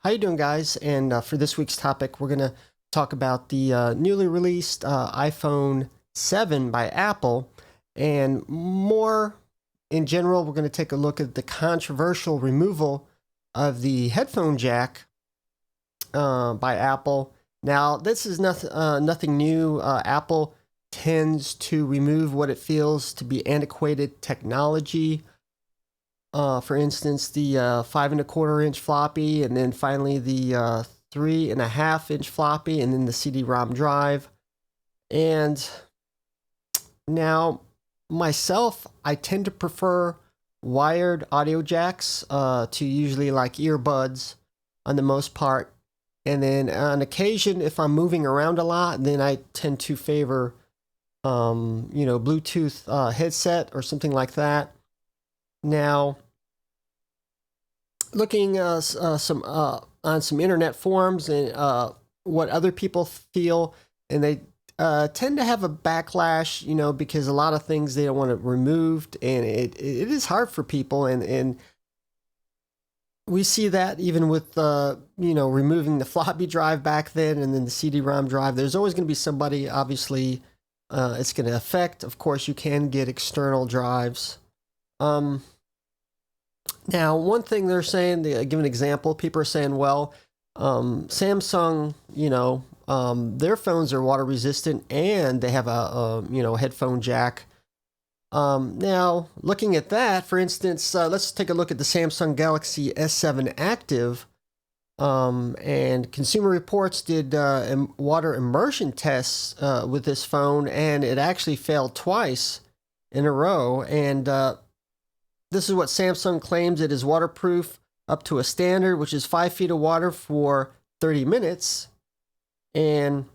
How you doing, guys? And for this week's topic, we're gonna talk about the newly released iPhone 7 by Apple, and more in general, we're gonna take a look at the controversial removal of the headphone jack by Apple. Now, this is nothing new. Apple tends to remove what it feels to be antiquated technology. For instance, the 5.25 inch floppy, and then finally the 3.5 inch floppy, and then the CD-ROM drive. And now, myself, I tend to prefer wired audio jacks to usually like earbuds on the most part. And then on occasion, if I'm moving around a lot, then I tend to favor, Bluetooth headset or something like that. Now, looking some on some internet forums and what other people feel, and they tend to have a backlash, because a lot of things they don't want it removed, and it is hard for people, and we see that even with removing the floppy drive back then, and then the CD-ROM drive. There's always going to be somebody. Obviously, it's going to affect. Of course, you can get external drives. Now, one thing they're saying, they give an example. People are saying, well, Samsung, their phones are water resistant and they have a headphone jack. Now, looking at that, for instance, let's take a look at the Samsung Galaxy S7 Active. And Consumer Reports did water immersion tests with this phone, and it actually failed twice in a row. And this is what Samsung claims: it is waterproof up to a standard, which is 5 feet of water for 30 minutes. And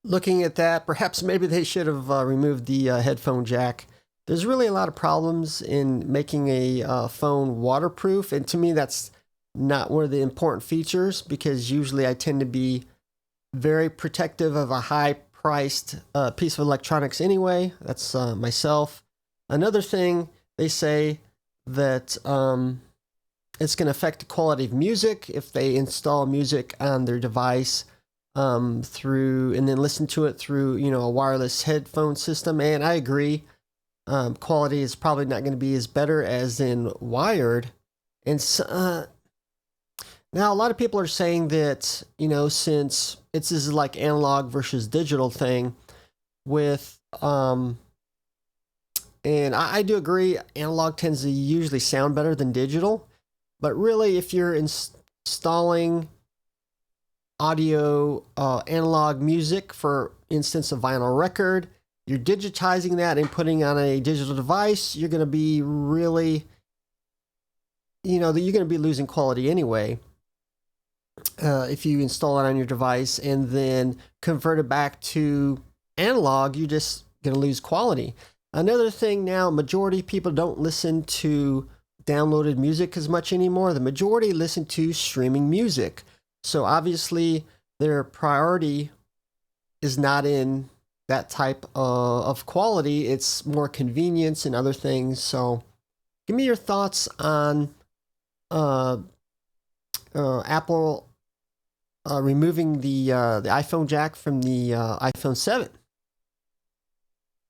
looking at that, perhaps maybe they should have removed the headphone jack. There's really a lot of problems in making a phone waterproof, and to me that's not one of the important features, because usually I tend to be very protective of a high-priced piece of electronics anyway. That's myself. Another thing, they say that it's going to affect the quality of music if they install music on their device through, and then listen to it through, a wireless headphone system. And I agree, quality is probably not going to be as better as in wired. And now a lot of people are saying that, since this is like analog versus digital thing with and I do agree, analog tends to usually sound better than digital. But really, if you're installing audio analog music, for instance, a vinyl record, you're digitizing that and putting on a digital device, you're going to be really, you're going to be losing quality anyway. If you install it on your device and then convert it back to analog, you're just going to lose quality. Another thing now, majority of people don't listen to downloaded music as much anymore. The majority listen to streaming music. So obviously their priority is not in that type of quality. It's more convenience and other things. So give me your thoughts on Apple removing the iPhone jack from the iPhone 7.